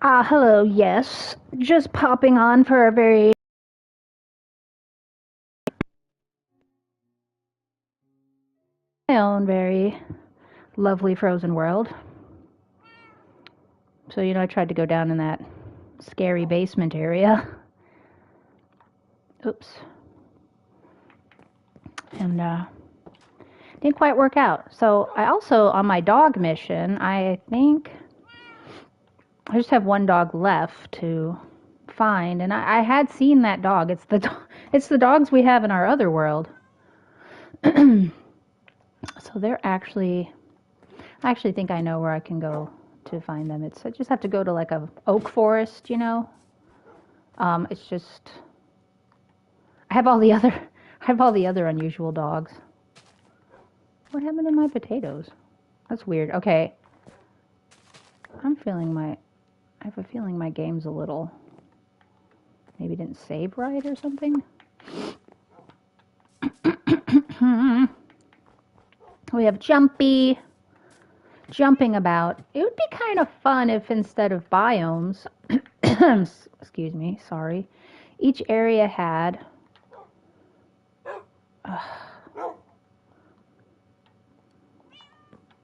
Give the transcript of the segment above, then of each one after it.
Hello, yes. Just popping on for a my own very lovely frozen world. So, I tried to go down in that scary basement area. Oops. And, didn't quite work out. So, I also, on my dog mission, I think I just have one dog left to find. And I had seen that dog. It's the dogs we have in our other world. So, I actually think I know where I can go to find them. I just have to go to like a oak forest, It's just I have all the other I have all the other unusual dogs. What happened to my potatoes? That's weird. Okay. I have a feeling my game's a little maybe didn't save right or something. We have Jumpy jumping about. It would be kind of fun if instead of biomes, excuse me, sorry, each area had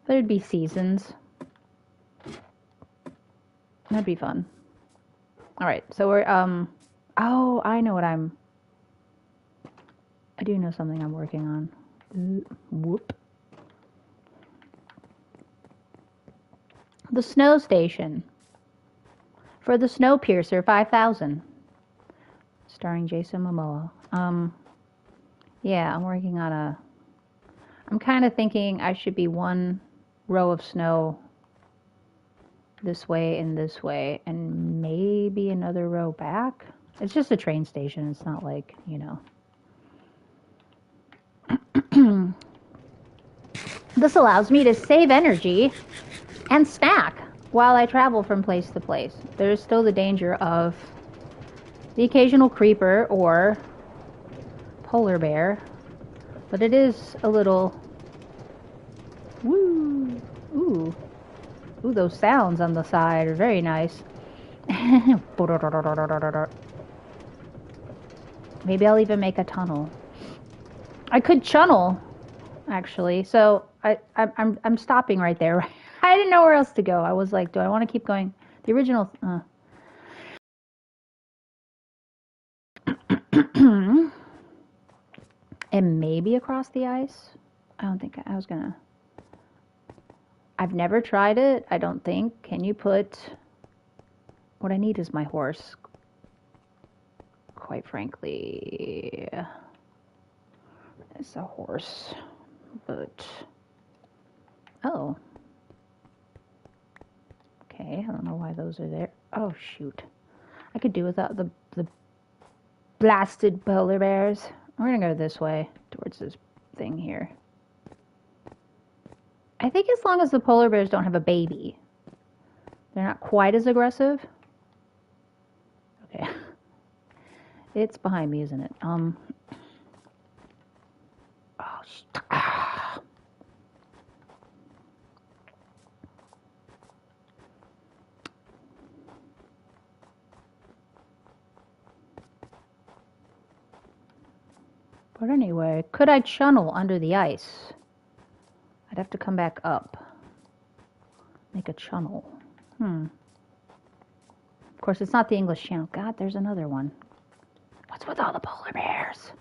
there'd be seasons. That'd be fun. All right, so we're oh, I do know something I'm working on. Whoop. The Snow Station for the Snowpiercer 5000, starring Jason Momoa. Yeah, I'm working on I'm kind of thinking I should be one row of snow this way and this way, and maybe another row back. It's just a train station. It's not like, This allows me to save energy and snack while I travel from place to place. There's still the danger of the occasional creeper or polar bear, but it is a little woo. Ooh, those sounds on the side are very nice. Maybe I'll even make a tunnel. I could channel, actually. So I'm stopping right there. I didn't know where else to go. I was like, do I want to keep going? The original. And maybe across the ice. I don't think I was gonna. I've never tried it. I don't think. Can you put? What I need is my horse. Quite frankly, it's a horse, but oh. Okay, I don't know why those are there. Oh shoot. I could do without the blasted polar bears. We're gonna go this way, towards this thing here. I think as long as the polar bears don't have a baby, they're not quite as aggressive. Okay. It's behind me, isn't it? Oh, ah. But anyway, could I channel under the ice? I'd have to come back up. Make a channel. Of course, it's not the English Channel. God, there's another one. What's with all the polar bears?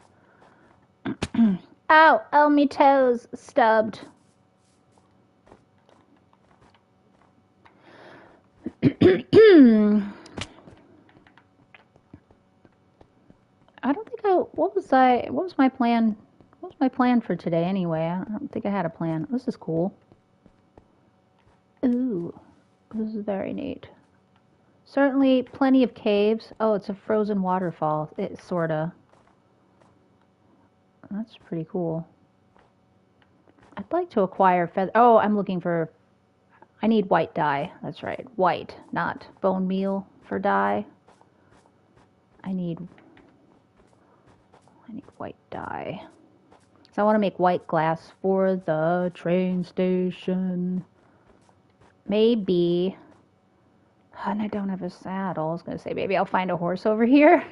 Ow! Oh, me toes stubbed. I don't think what was my plan? What was my plan for today anyway? I don't think I had a plan. This is cool. Ooh, this is very neat. Certainly plenty of caves. Oh, it's a frozen waterfall. It's sorta. That's pretty cool. I'd like to acquire feather. Oh, I'm looking for. I need white dye. That's right. White, not bone meal for dye. I need white dye. So I want to make white glass for the train station. Maybe. And I don't have a saddle. I was going to say maybe I'll find a horse over here.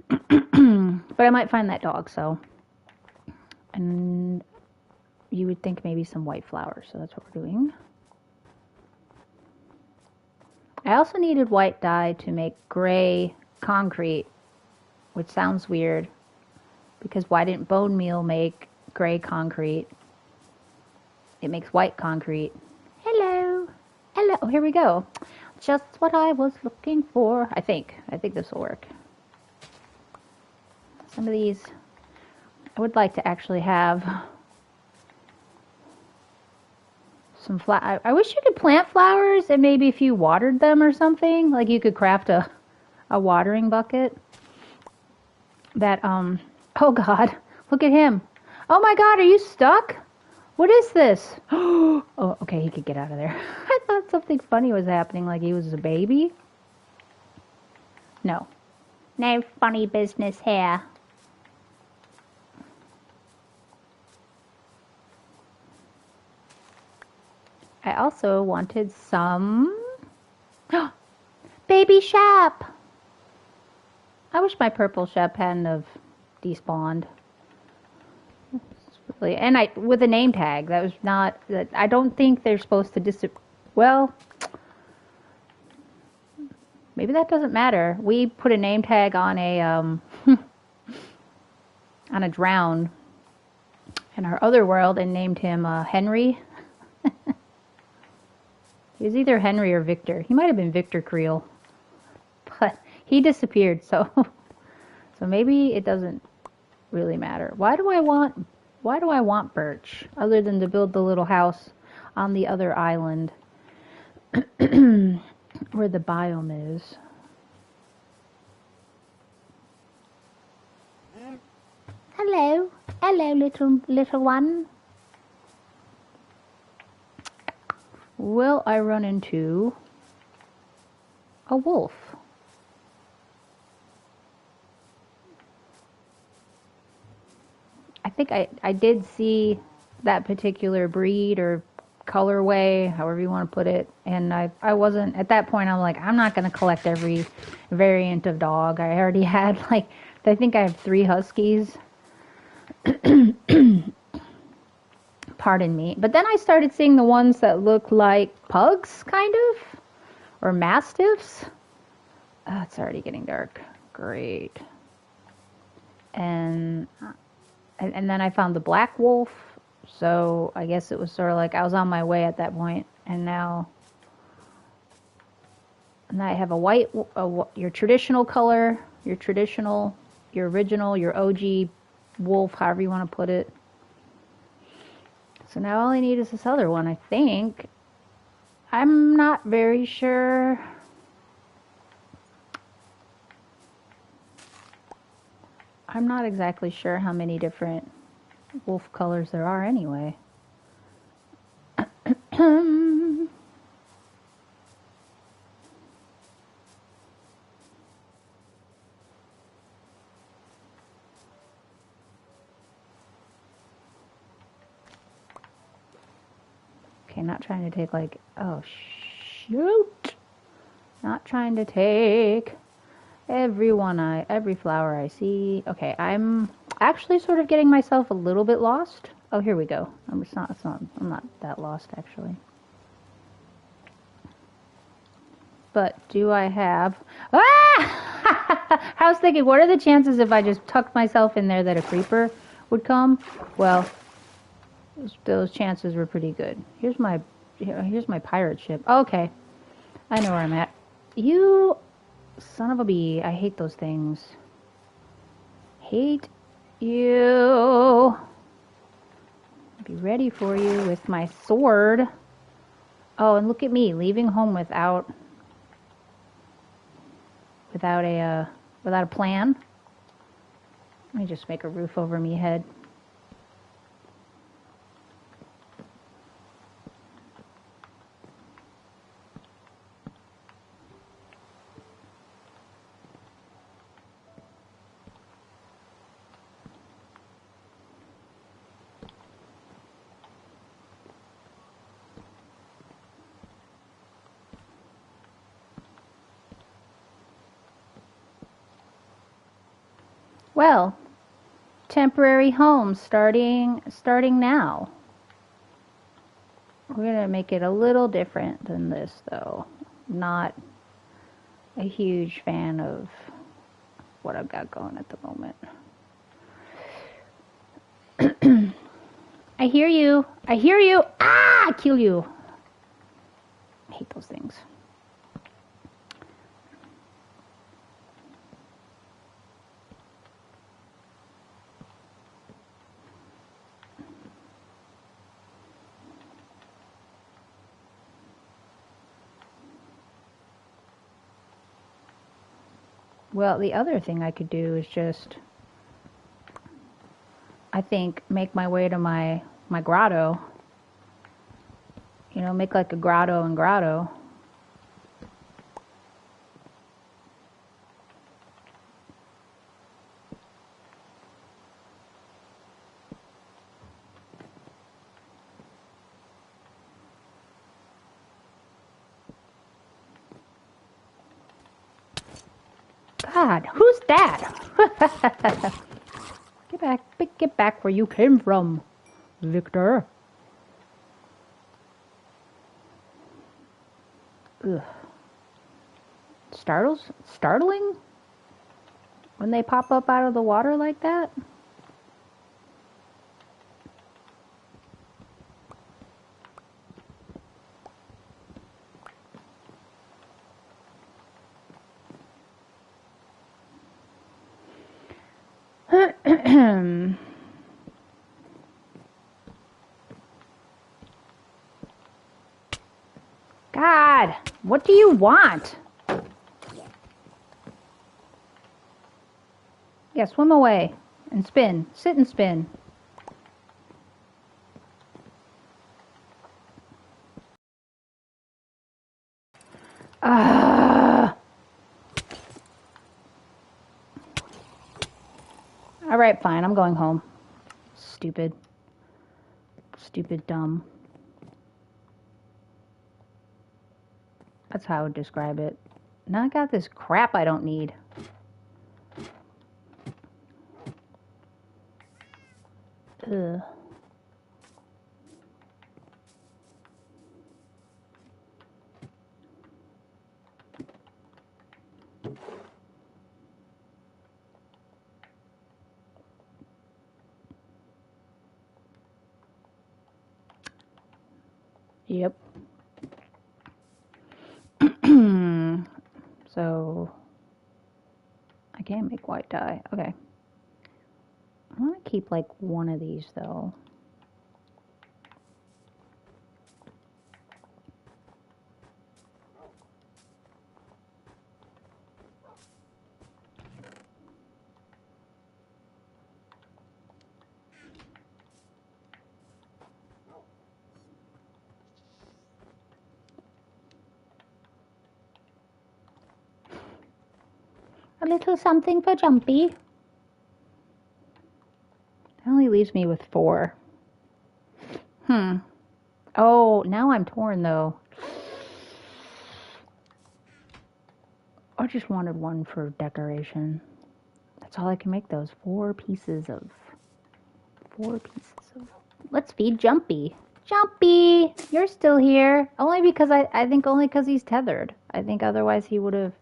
But I might find that dog, so. And you would think maybe some white flowers, so that's what we're doing. I also needed white dye to make gray concrete, which sounds weird, because why didn't bone meal make gray concrete? It makes white concrete. Hello. Hello. Oh, here we go. Just what I was looking for. I think this will work. Some of these, I would like to actually have some I wish you could plant flowers and maybe if you watered them or something, like you could craft a watering bucket. That, oh God, look at him. Oh my God, are you stuck? What is this? Oh, okay, he could get out of there. I thought something funny was happening, like he was a baby. No. No funny business here. I also wanted some baby Shep. I wish my purple Shep hadn't have despawned. And with a name tag, that was not. I don't think they're supposed to well, maybe that doesn't matter. We put a name tag on a on a drown in our other world and named him Henry. He was either Henry or Victor. He might have been Victor Creel, but he disappeared. So maybe it doesn't really matter. Why do I want birch other than to build the little house on the other island where the biome is? Hello, little one. Will I run into a wolf? I think I did see that particular breed or colorway, however you want to put it, and I wasn't, at that point I'm like, I'm not going to collect every variant of dog. I already had, like, I think I have 3 huskies. Pardon me. But then I started seeing the ones that look like pugs, kind of, or mastiffs. Oh, it's already getting dark. Great. And then I found the black wolf. So I guess it was sort of like I was on my way at that point, and now I have a white, your traditional color, your original, your OG wolf, however you want to put it. So now all I need is this other one, I think. I'm not very sure. I'm not exactly sure how many different wolf colors there are anyway. Okay, not trying to take like, oh shoot. Not trying to take every flower I see. Okay, I'm actually sort of getting myself a little bit lost. Oh, here we go. I'm not that lost actually. But do I have, ah! I was thinking, what are the chances if I just tucked myself in there that a creeper would come? Well, those chances were pretty good. Here's my pirate ship. Okay, I know where I'm at. You son of a bee. I hate those things. Hate you. Be ready for you with my sword. Oh, and look at me leaving home without a plan. Let me just make a roof over me head. Well, temporary homes starting now. We're gonna make it a little different than this though. Not a huge fan of what I've got going at the moment. I hear you. I hear you. Ah, kill you. I hate those things. Well, the other thing I could do is just, I think, make my way to my grotto. You know, make like a grotto and grotto. God, who's that? Get back where you came from, Victor. Ugh. Startling? When they pop up out of the water like that? God, what do you want? Yeah, swim away and spin. Sit and spin. All right, fine. I'm going home. Stupid, dumb. That's how I would describe it. Now I got this crap I don't need. Ugh. Yep. So I can't make white dye. Okay. I want to keep like one of these though. A little something for Jumpy. That only leaves me with 4. Oh, now I'm torn though. I just wanted one for decoration. That's all I can make those 4 pieces of. Let's feed Jumpy. Jumpy, you're still here. Only because I think only because he's tethered. I think otherwise he would have.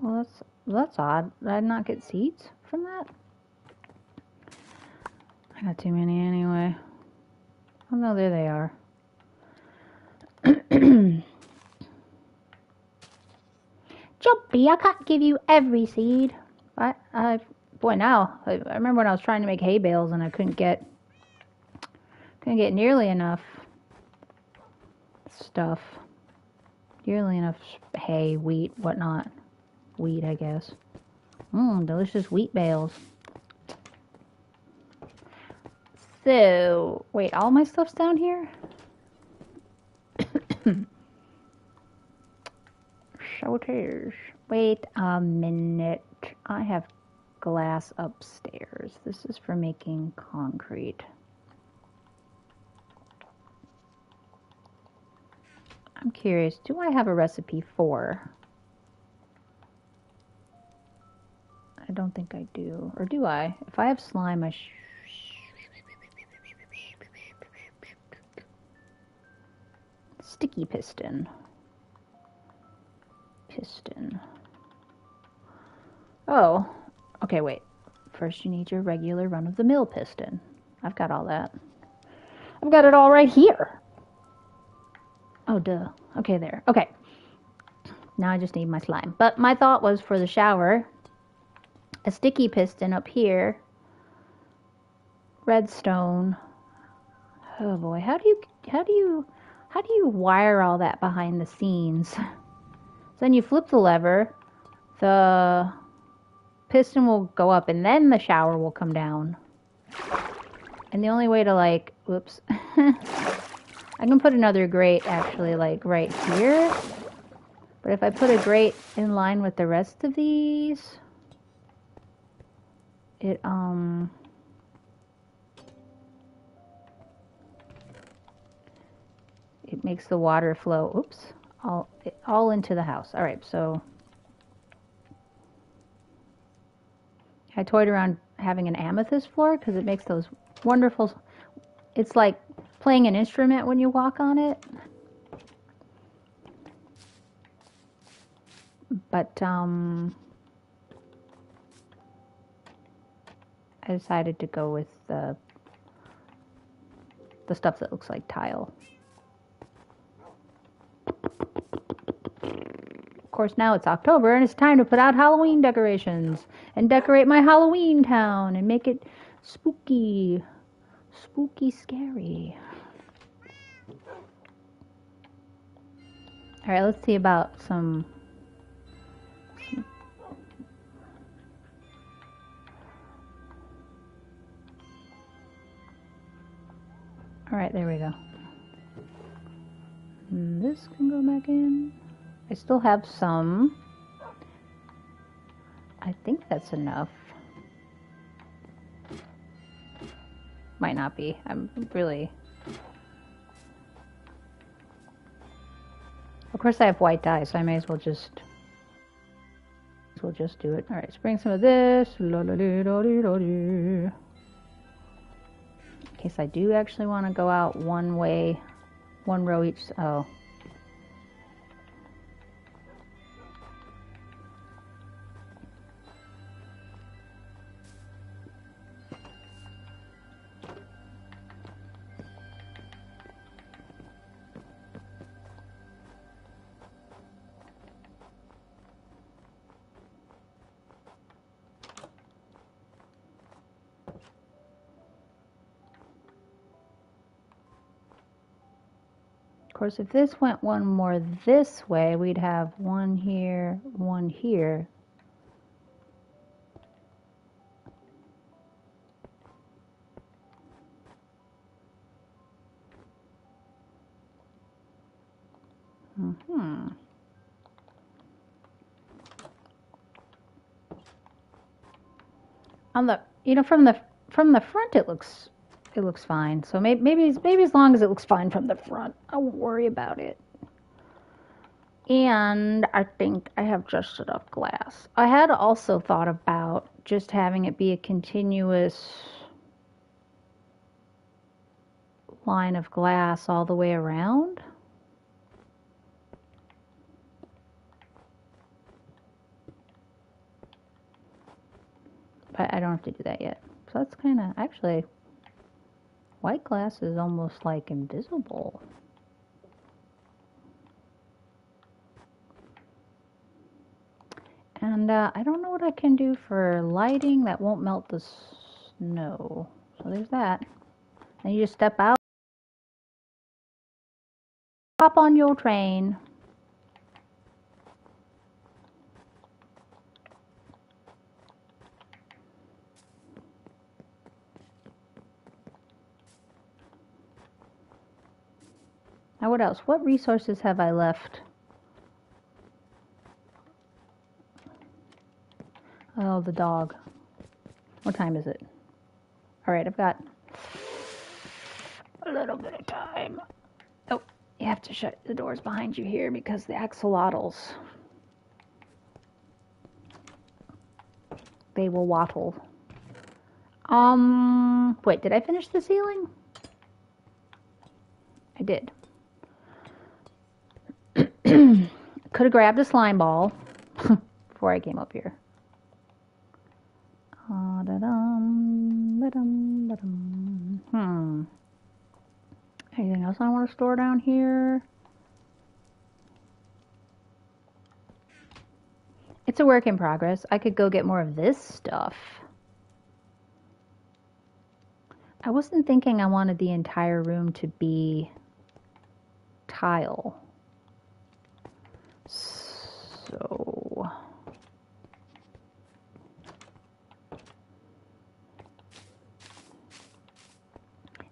Well, that's odd. Did I not get seeds from that? I got too many anyway. Oh no, there they are. Jumpy, I can't give you every seed. Boy, now I remember when I was trying to make hay bales and I couldn't get nearly enough stuff. Nearly enough hay, wheat, whatnot. Wheat, I guess. Delicious wheat bales. So, wait, all my stuff's down here? So it is. Wait a minute. I have glass upstairs. This is for making concrete. I'm curious, do I have a recipe for? I don't think I do. Or do I? If I have slime, I sticky piston. Piston. Oh, okay, wait. First you need your regular run-of-the-mill piston. I've got all that. I've got it all right here. Oh, duh. Okay, there. Okay. Now I just need my slime. But my thought was for the shower, a sticky piston up here, redstone. Oh boy, how do you wire all that behind the scenes? So then you flip the lever, the piston will go up, and then the shower will come down. And the only way to, like, whoops, I can put another grate actually, like, right here. But if I put a grate in line with the rest of these, it makes the water flow, oops, all into the house. All right, so I toyed around having an amethyst floor because it makes those wonderful, it's like playing an instrument when you walk on it. But I decided to go with the stuff that looks like tile. Of course, now it's October and it's time to put out Halloween decorations and decorate my Halloween town and make it spooky, spooky, scary. All right, let's see about some. All right, there we go. And this can go back in. I still have some. I think that's enough. Might not be. I'm really... Of course I have white dye, so I may as well just do it. Alright, let's bring some of this. In case I do actually want to go out one way, one row each. Oh. Of course, if this went one more this way, we'd have one here, one here. On the, you know, from the front, it looks fine. So maybe as long as it looks fine from the front, I won't worry about it. And I think I have just enough glass. I had also thought about just having it be a continuous line of glass all the way around. But I don't have to do that yet. So that's kind of, actually, white glass is almost like invisible. And I don't know what I can do for lighting that won't melt the snow. So there's that. And you just step out, hop on your train. Now what else? What resources have I left? Oh, the dog. What time is it? All right, I've got a little bit of time. Oh, you have to shut the doors behind you here because the axolotls. They will waddle. Wait, did I finish the ceiling? I did. Could have grabbed a slime ball before I came up here. Anything else I want to store down here? It's a work in progress. I could go get more of this stuff. I wasn't thinking I wanted the entire room to be tile. So...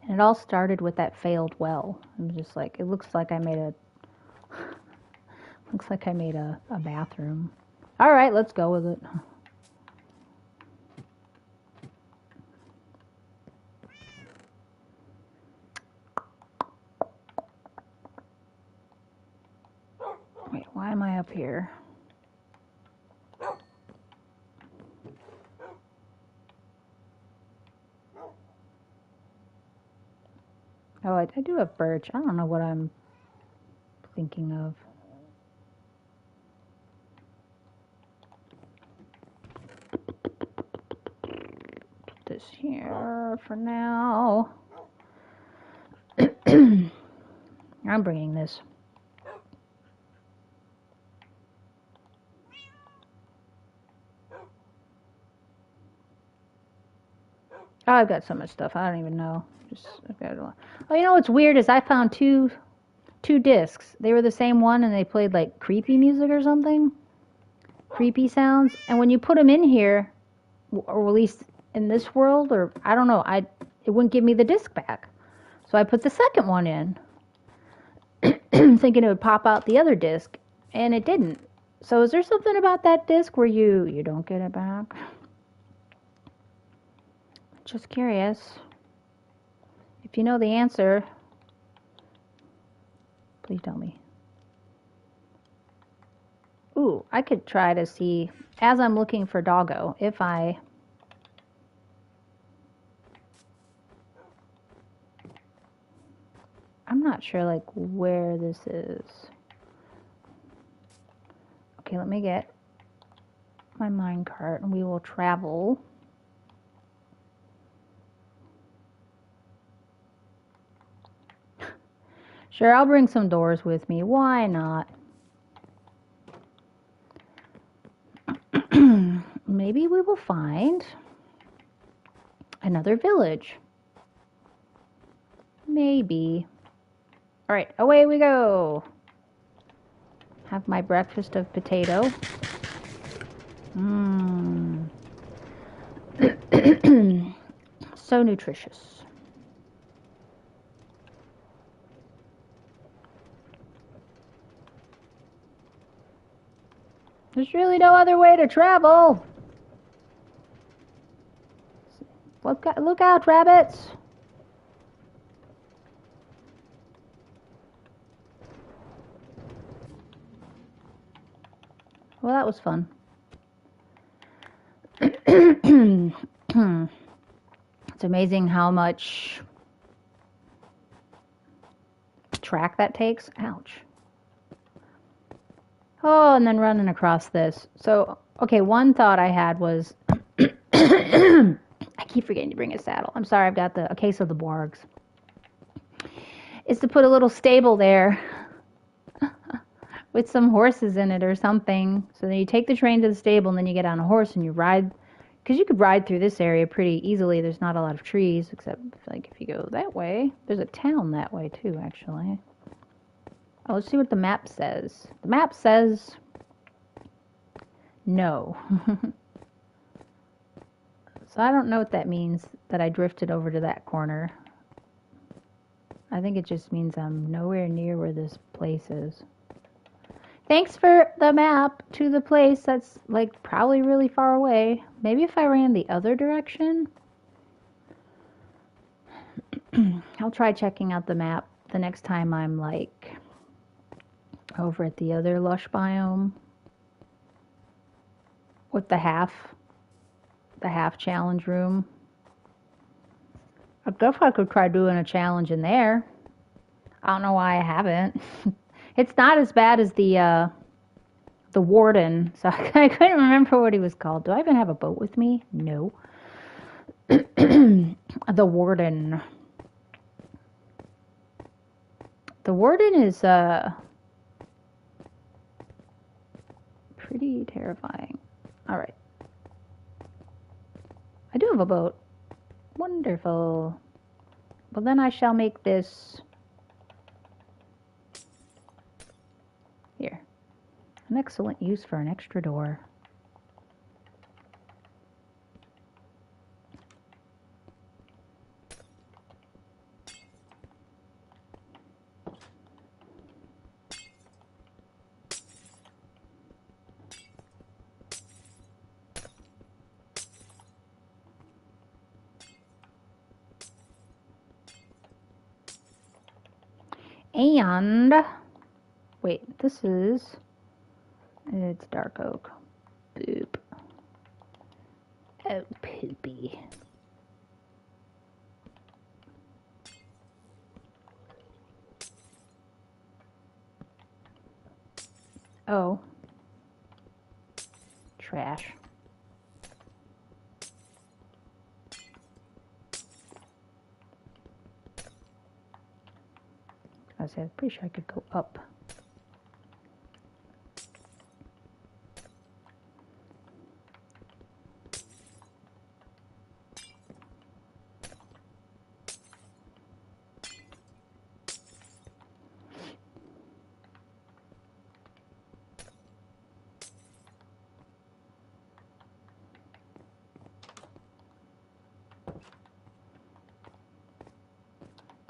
And it all started with that failed well. I'm just like, it looks like I made a... looks like I made a bathroom. All right, let's go with it. Wait, why am I up here? Oh, I do have birch. I don't know what I'm thinking of. Put this here for now. I'm bringing this. Oh, I've got so much stuff. I don't even know. I've got a lot. Oh, you know what's weird is I found two discs. They were the same one, and they played like creepy music or something. Creepy sounds. And when you put them in here, or at least in this world, or I don't know, it wouldn't give me the disc back. So I put the second one in, thinking it would pop out the other disc, and it didn't. So is there something about that disc where you don't get it back? Just curious. If you know the answer, please tell me. Ooh, I could try to see, as I'm looking for doggo, if I'm not sure like where this is. Okay, let me get my minecart and we will travel. Sure, I'll bring some doors with me. Why not? Maybe we will find another village. Maybe. All right, away we go. Have my breakfast of potato. So nutritious. There's really no other way to travel. Look out, rabbits. Well, that was fun. It's amazing how much track that takes. Ouch. Oh, and then running across this. So, okay, one thought I had was... I keep forgetting to bring a saddle. I'm sorry, I've got a case of the Borgs. Is to put a little stable there with some horses in it or something. So then you take the train to the stable and then you get on a horse and you ride... Because you could ride through this area pretty easily. There's not a lot of trees, except like if you go that way. There's a town that way too, actually. Oh, let's see what the map says. The map says no. So I don't know what that means, that I drifted over to that corner. I think it just means I'm nowhere near where this place is. Thanks for the map to the place that's like probably really far away. Maybe if I ran the other direction. I'll try checking out the map the next time I'm like over at the other lush biome with the half the half challenge room. I guess I could try doing a challenge in there. I don't know why I haven't. It's not as bad as the warden, so I couldn't remember what he was called. Do I even have a boat with me? No. The warden. The warden is pretty terrifying. All right. I do have a boat. Wonderful. Well, then I shall make this here. An excellent use for an extra door. And wait, it's dark oak. Boop. Oh, poopy. Oh. Trash. I was pretty sure I could go up.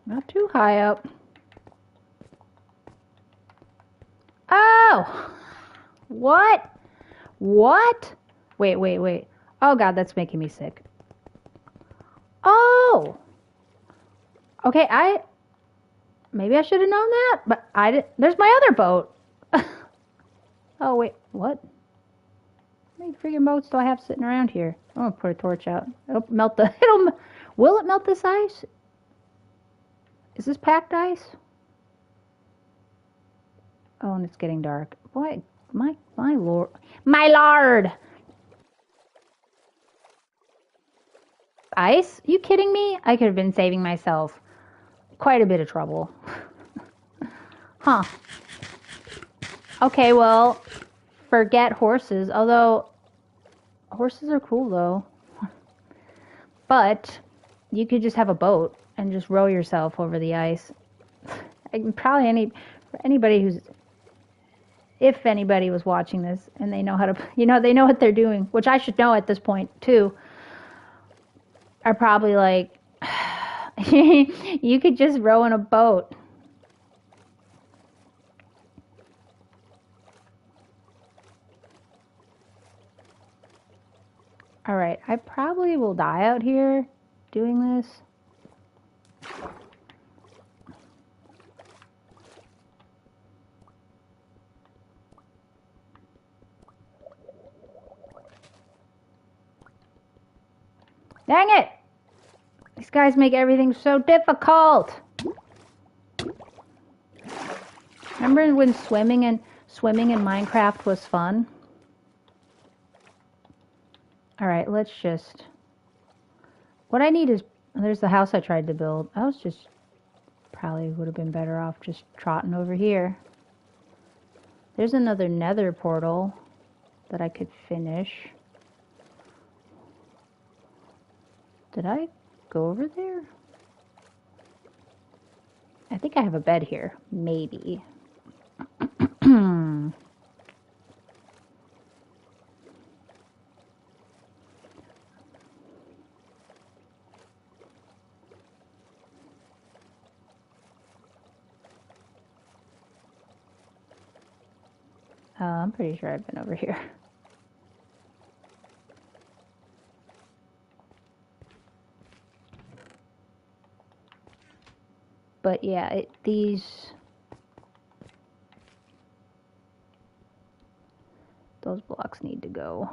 Not too high up. Oh! What? What? Wait. Oh god, that's making me sick. Oh! Okay, maybe I should have known that, but I didn't. There's my other boat. Oh wait, what? How many freaking boats do I have sitting around here? I'm gonna put a torch out. It'll melt the. Will it melt this ice? Is this packed ice? Oh, and it's getting dark. Boy, my lord, my lord! Ice? You kidding me? I could have been saving myself quite a bit of trouble. Huh. Okay, well, forget horses. Although horses are cool though. But you could just have a boat and just row yourself over the ice. Probably anybody who's, if anybody was watching this and they know how to, they know what they're doing, which I should know at this point too, are probably like, you could just row in a boat. All right, I probably will die out here doing this. Dang it! These guys make everything so difficult. Remember when swimming in Minecraft was fun? All right, let's just. What I need is, there's the house I tried to build. I was just probably would have been better off just trotting over here. There's another nether portal that I could finish. Did I go over there? I think I have a bed here. Maybe. I'm pretty sure I've been over here. But yeah, those blocks need to go.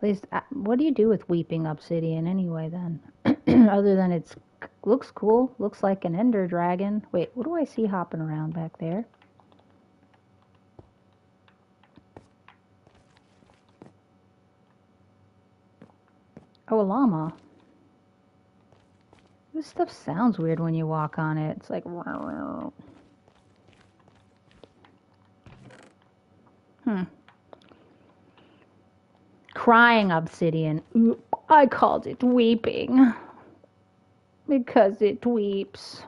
At least, what do you do with weeping obsidian anyway then? Other than it's looks cool. Looks like an ender dragon. Wait, what do I see hopping around back there? Oh, a llama. This stuff sounds weird when you walk on it. It's like... Crying obsidian. I called it weeping. Because it weeps.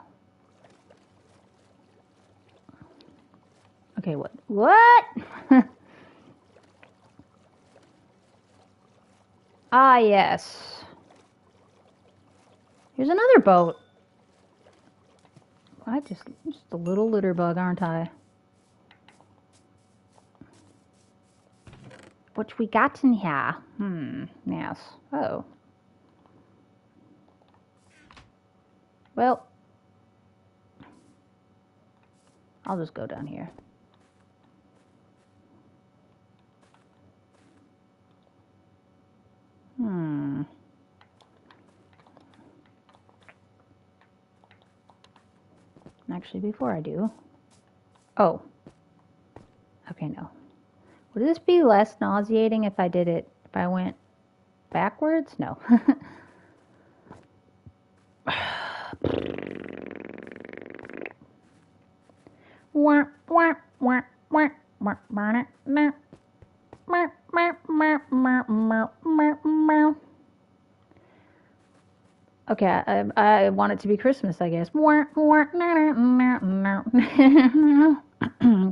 Okay, what? What? Ah, yes. Here's another boat. I'm just a little litter bug, aren't I? What we got in here? Yes. Oh. Well, I'll just go down here. Actually, before I do... Oh. Okay, no. Would this be less nauseating if I did it, if I went backwards? No. Okay, I want it to be Christmas, I guess.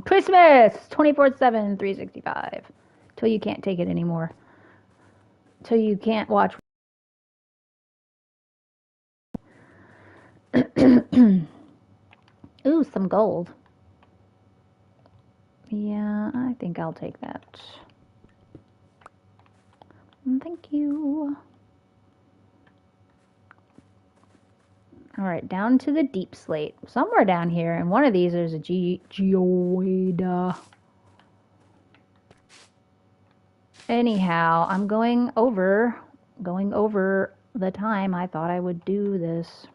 Christmas! 24/7, 365. Till you can't take it anymore. Till you can't watch. Ooh, some gold. Yeah, I think I'll take that. Thank you. Alright, down to the deep slate. Somewhere down here, and one of these there's a geoid. Anyhow, I'm going over the time I thought I would do this.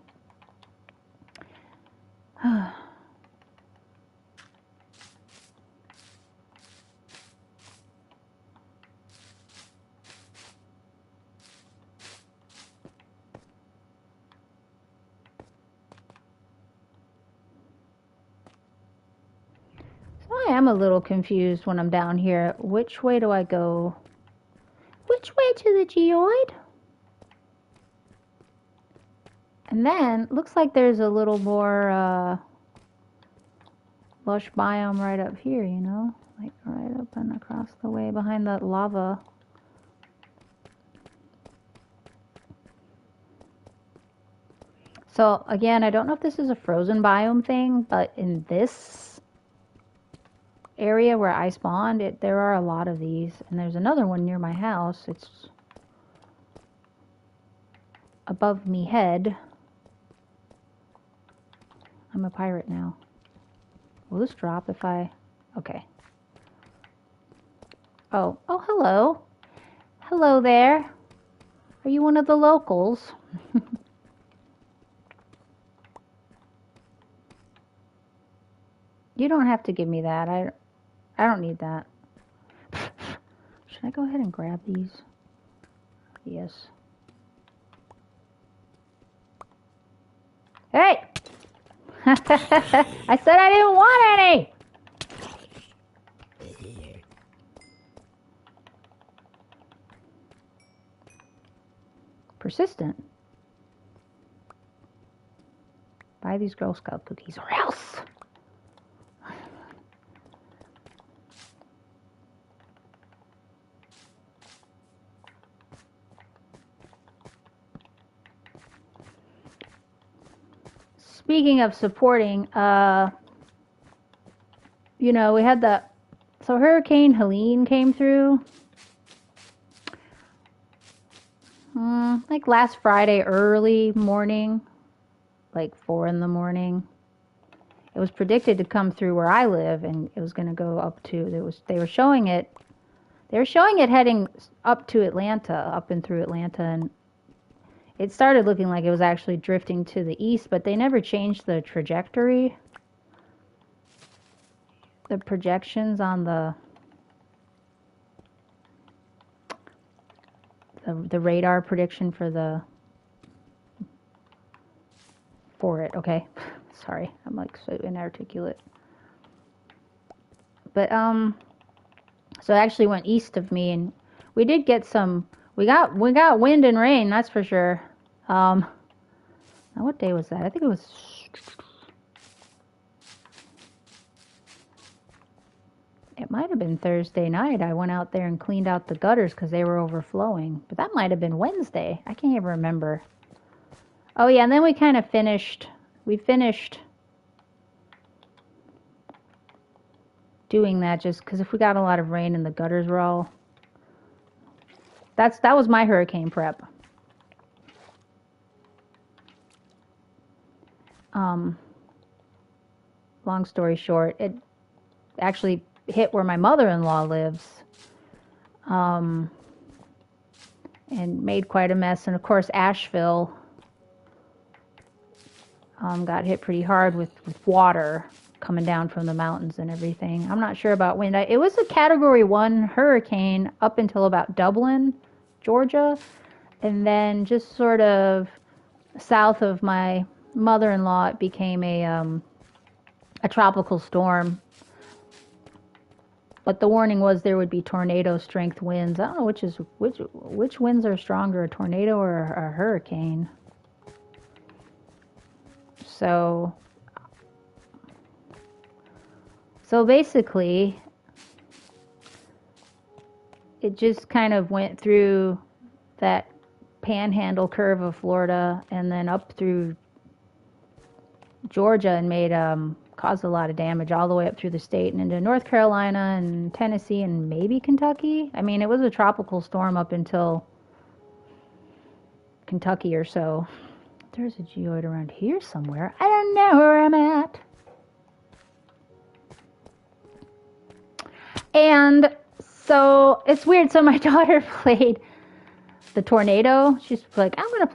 I am a little confused when I'm down here. Which way do I go? Which way to the geoid? And then, looks like there's a little more lush biome right up here, you know? Like right up and across the way behind that lava. So, again, I don't know if this is a frozen biome thing, but in this area where I spawned, there are a lot of these. And there's another one near my house. It's above me head. I'm a pirate now. Will this drop if I... Okay. Oh, hello. Hello there. Are you one of the locals? You don't have to give me that. I don't need that. Should I go ahead and grab these? Yes. Hey! I said I didn't want any! Persistent. Buy these Girl Scout cookies or else! Speaking of supporting, you know, we had the... So Hurricane Helene came through. Like last Friday early morning. Like 4 in the morning. It was predicted to come through where I live, and it was going to go up to... They were showing it They were showing it heading up to Atlanta, up and through Atlanta, and it started looking like it was actually drifting to the east, but they never changed the trajectory. The projections on the radar prediction for it, okay? Sorry, I'm like so inarticulate. But so it actually went east of me, and we did get some. We got wind and rain, that's for sure. Now what day was that? I think it was. It might have been Thursday night. I went out there and cleaned out the gutters because they were overflowing. But that might have been Wednesday. I can't even remember. Oh yeah, and then we kind of finished. We finished doing that just because if we got a lot of rain and the gutters were all. That was my hurricane prep. Long story short, it actually hit where my mother-in-law lives, and made quite a mess. And of course, Asheville got hit pretty hard with water coming down from the mountains and everything. I'm not sure about wind. It was a Category 1 hurricane up until about Dublin, Georgia, and then just sort of south of my mother-in-law, it became a tropical storm. But the warning was there would be tornado strength winds. I don't know which winds are stronger, a tornado or a hurricane. So basically, it just kind of went through that panhandle curve of Florida and then up through Georgia and made caused a lot of damage all the way up through the state and into North Carolina and Tennessee and maybe Kentucky. I mean, it was a tropical storm up until Kentucky or so. There's a geoid around here somewhere. I don't know where I'm at. And so it's weird. So my daughter played the tornado. She's like, I want to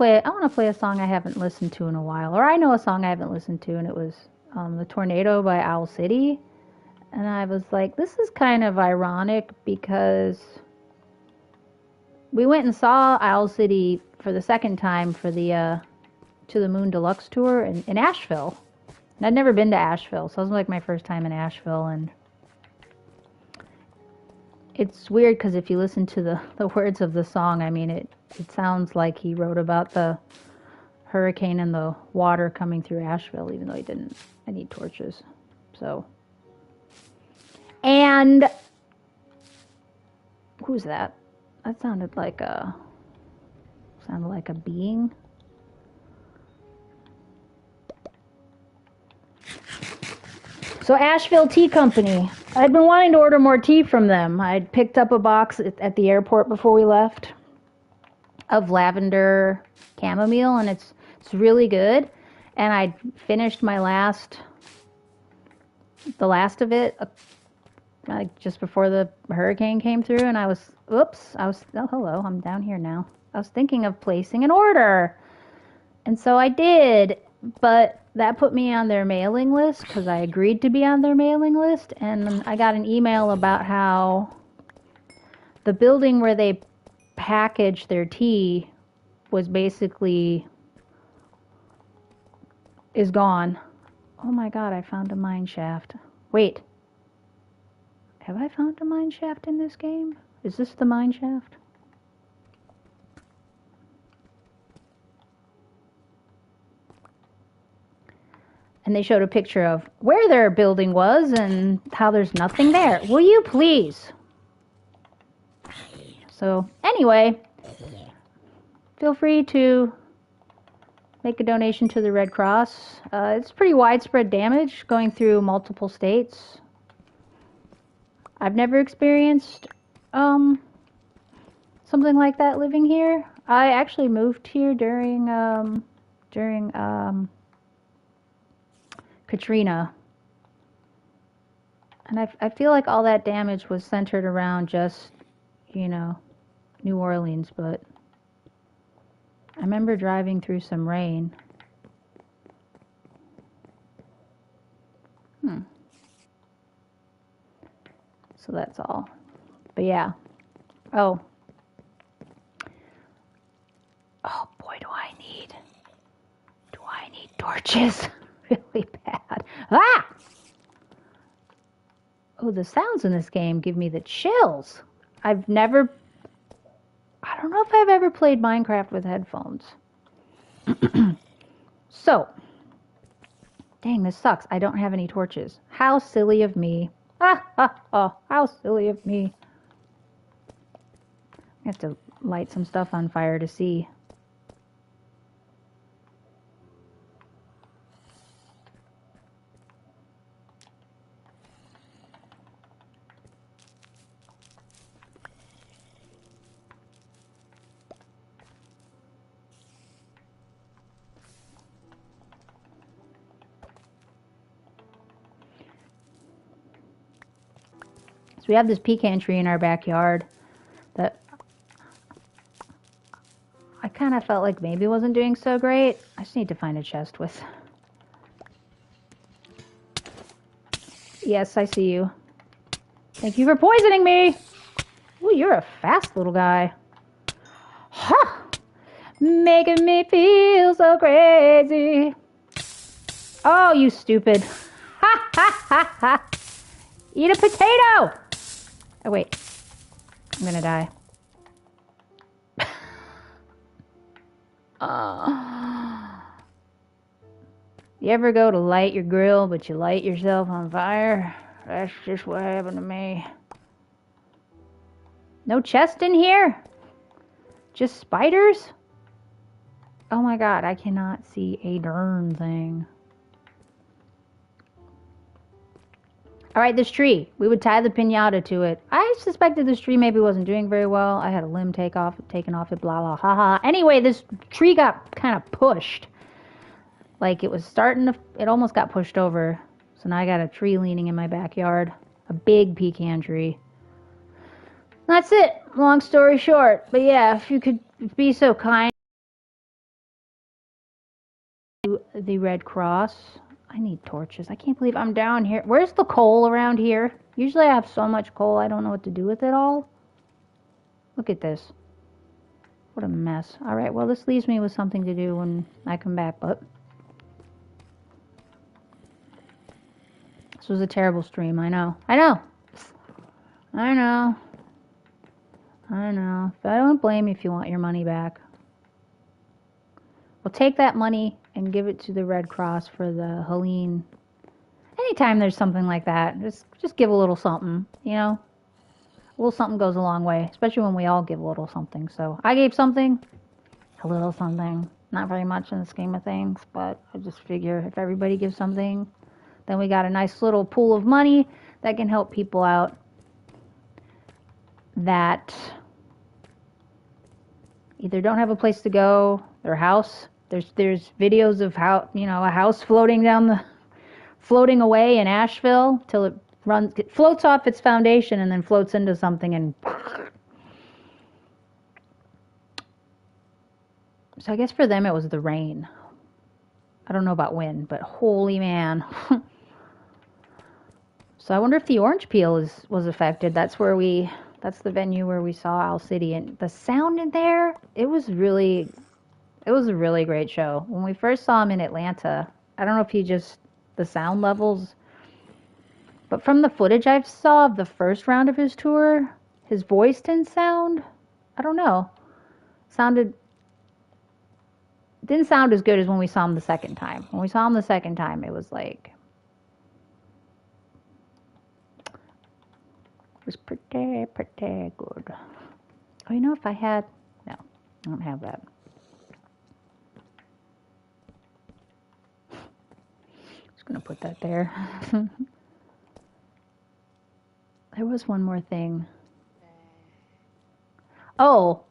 play a song I haven't listened to in a while, or I know a song I haven't listened to, and it was The Tornado by Owl City. And I was like, this is kind of ironic because we went and saw Owl City for the second time for the To the Moon Deluxe tour in Asheville. And I'd never been to Asheville, so it was like my first time in Asheville. And it's weird because if you listen to the words of the song, I mean, it sounds like he wrote about the hurricane and the water coming through Asheville, even though he didn't. I need torches. So, and who's that? That sounded like a being. So Asheville Tea Company. I'd been wanting to order more tea from them. I'd picked up a box at the airport before we left of lavender chamomile, and it's really good. And I'd finished the last of it like just before the hurricane came through, and oh hello, I'm down here now. I was thinking of placing an order, and so I did, but that put me on their mailing list because I agreed to be on their mailing list, and I got an email about how the building where they packaged their tea was basically is gone. Oh my god, I found a mine shaft. Wait. Have I found a mine shaft in this game? Is this the mine shaft? And they showed a picture of where their building was and how there's nothing there. Will you please? So, anyway, feel free to make a donation to the Red Cross. It's pretty widespread damage going through multiple states. I've never experienced something like that living here. I actually moved here during Katrina. And I feel like all that damage was centered around just you know, New Orleans, but I remember driving through some rain. So that's all. But yeah. Oh. Oh boy, do I need torches really bad. Ah! Oh, the sounds in this game give me the chills. I don't know if I've ever played Minecraft with headphones. So, dang, this sucks. I don't have any torches. How silly of me. How silly of me. I have to light some stuff on fire to see. So we have this pecan tree in our backyard that I kind of felt like maybe wasn't doing so great. I just need to find a chest with. Yes, I see you. Thank you for poisoning me. Ooh, you're a fast little guy. Ha! Making me feel so crazy. Oh, you stupid. Ha ha ha ha. Eat a potato. Oh, wait. I'm gonna die. You ever go to light your grill, but you light yourself on fire? That's just what happened to me. No chest in here? Just spiders? Oh my god, I cannot see a darn thing. Alright, this tree. We would tie the piñata to it. I suspected this tree maybe wasn't doing very well. I had a limb taken off it, blah blah, haha. Anyway, this tree got kind of pushed. Like it was starting to, it almost got pushed over. So now I got a tree leaning in my backyard. A big pecan tree. That's it. Long story short. But yeah, if you could be so kind to the Red Cross. I need torches. I can't believe I'm down here. Where's the coal around here? Usually I have so much coal, I don't know what to do with it all. Look at this. What a mess. Alright, well this leaves me with something to do when I come back, but this was a terrible stream, I know. I know. I know. I know. But I don't blame you if you want your money back. We'll take that money and give it to the Red Cross for the Helene. Anytime there's something like that, just give a little something, you know? A little something goes a long way, especially when we all give a little something. So I gave something, a little something. Not very much in the scheme of things, but I just figure if everybody gives something, then we got a nice little pool of money that can help people out that either don't have a place to go, their house. There's videos of how, you know, a house floating away in Asheville till it floats off its foundation and then floats into something and. So I guess for them it was the rain. I don't know about wind, but holy man. So I wonder if the orange peel was affected. That's the venue where we saw Owl City, and the sound in there, it was a really great show. When we first saw him in Atlanta, I don't know if the sound levels, but from the footage I saw of the first round of his tour, his voice didn't sound, I don't know, didn't sound as good as when we saw him the second time. When we saw him the second time, it was like, it was pretty good. Oh, you know, if I had, no, I don't have that. Just gonna put that there. There was one more thing. Oh,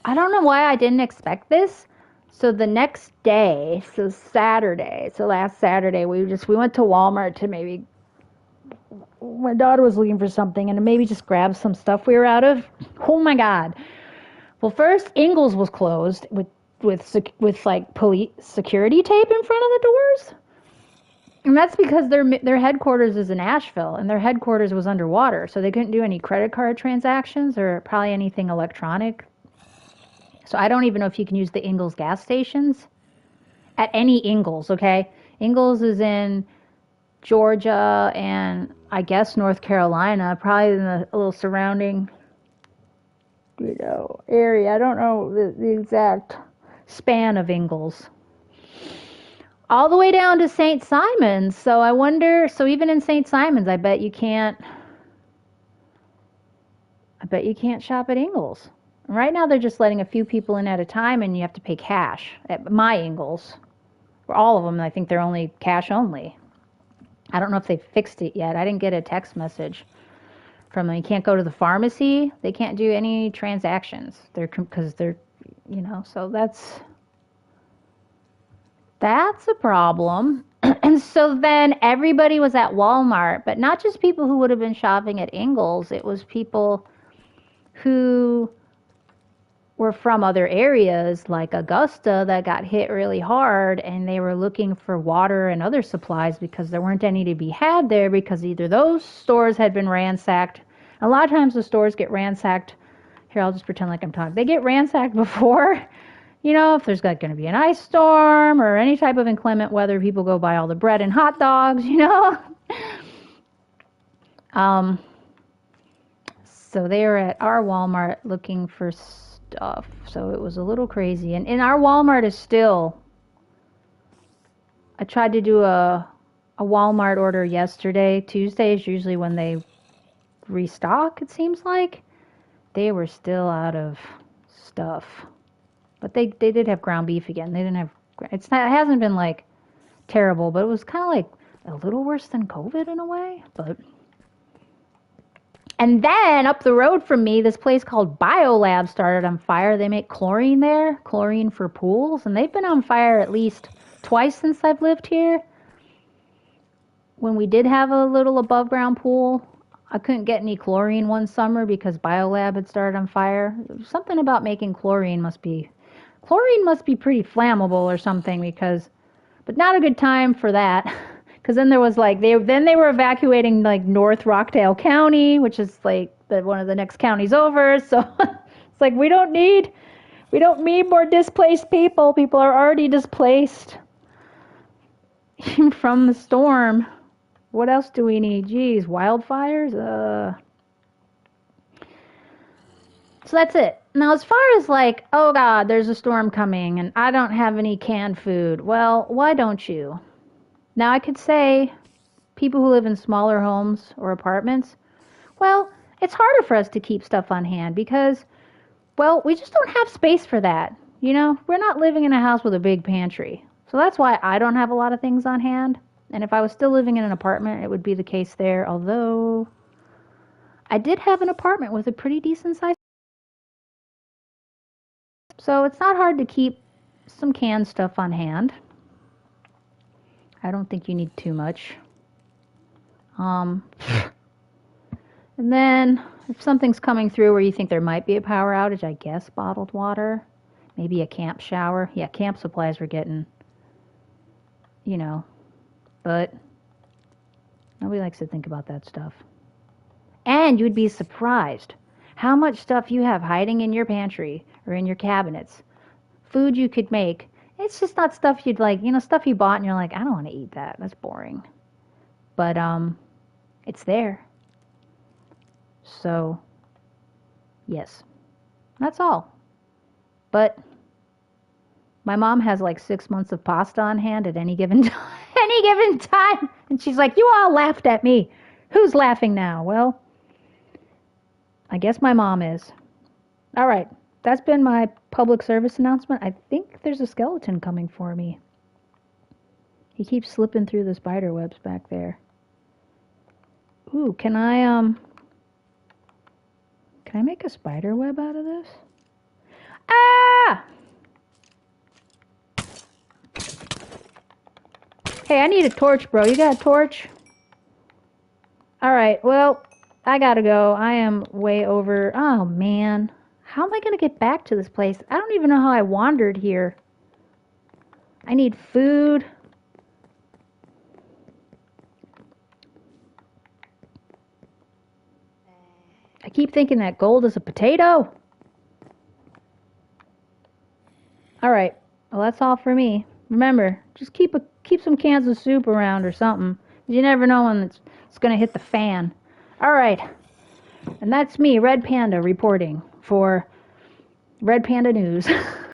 I don't know why I didn't expect this. So the next day, so last Saturday, we went to Walmart to maybe my daughter was looking for something and maybe just grab some stuff we were out of. Oh my God. Well, first Ingles was closed with like police security tape in front of the doors. And that's because their headquarters is in Asheville, and their headquarters was underwater, so they couldn't do any credit card transactions or probably anything electronic. So I don't even know if you can use the Ingles gas stations at any Ingles, okay? Ingles is in Georgia and I guess North Carolina, probably in the little surrounding, area. I don't know the exact span of Ingles. All the way down to St. Simons. So I wonder, so even in St. Simons, I bet you can't shop at Ingles. Right now they're just letting a few people in at a time and you have to pay cash at my Ingles. For all of them, I think they're only cash only. I don't know if they fixed it yet. I didn't get a text message from them. You can't go to the pharmacy. They can't do any transactions. Because they're, so that's a problem. And so then everybody was at Walmart, but not just people who would have been shopping at Ingles. It was people who were from other areas like Augusta that got hit really hard, and they were looking for water and other supplies because there weren't any to be had there because either those stores had been ransacked. A lot of times the stores get ransacked. Here, I'll just pretend like I'm talking. They get ransacked before, if there's going to be an ice storm or any type of inclement weather, people go buy all the bread and hot dogs, So they were at our Walmart looking for stuff. So it was a little crazy. And our Walmart is still, I tried to do a Walmart order yesterday. Tuesday is usually when they restock, it seems like. They were still out of stuff. But they did have ground beef again. They didn't have, it hasn't been like terrible, but it was kind of like a little worse than COVID in a way. And then up the road from me, this place called BioLab started on fire. They make chlorine there, chlorine for pools, and they've been on fire at least twice since I've lived here. When we did have a little above ground pool, I couldn't get any chlorine one summer because BioLab had started on fire. Something about making chlorine must be pretty flammable or something but not a good time for that. Because then there was they were evacuating like North Rockdale County, which is like one of the next counties over. So it's like we don't need more displaced people. People are already displaced from the storm. What else do we need? Geez, wildfires? So that's it. Now, as far as oh God, there's a storm coming and I don't have any canned food. Well, why don't you? Now, I could say people who live in smaller homes or apartments, well, it's harder for us to keep stuff on hand because, well, we just don't have space for that. We're not living in a house with a big pantry. So that's why I don't have a lot of things on hand. And if I was still living in an apartment, it would be the case there. Although I did have an apartment with a pretty decent size. So it's not hard to keep some canned stuff on hand. I don't think you need too much. And then if something's coming through where you think there might be a power outage, I guess bottled water, maybe a camp shower. Yeah, camp supplies we're getting, but nobody likes to think about that stuff. And you'd be surprised how much stuff you have hiding in your pantry or in your cabinets. Food you could make. It's just not stuff you'd stuff you bought and you're like, I don't want to eat that. That's boring. But, it's there. So, yes. That's all. But my mom has 6 months of pasta on hand at any given time. And she's like, you all laughed at me. Who's laughing now? Well, I guess my mom is. All right. That's been my public service announcement. I think there's a skeleton coming for me. He keeps slipping through the spider webs back there. Ooh, can I make a spider web out of this? Ah! Hey, I need a torch, bro. You got a torch? All right, well, I gotta go. I am way over. Oh, man. How am I gonna get back to this place? I don't even know how I wandered here. I need food. I keep thinking that gold is a potato. All right. Well, that's all for me. Remember, just keep some cans of soup around or something. You never know when it's going to hit the fan. All right. And that's me, Red Panda, reporting for Red Panda News.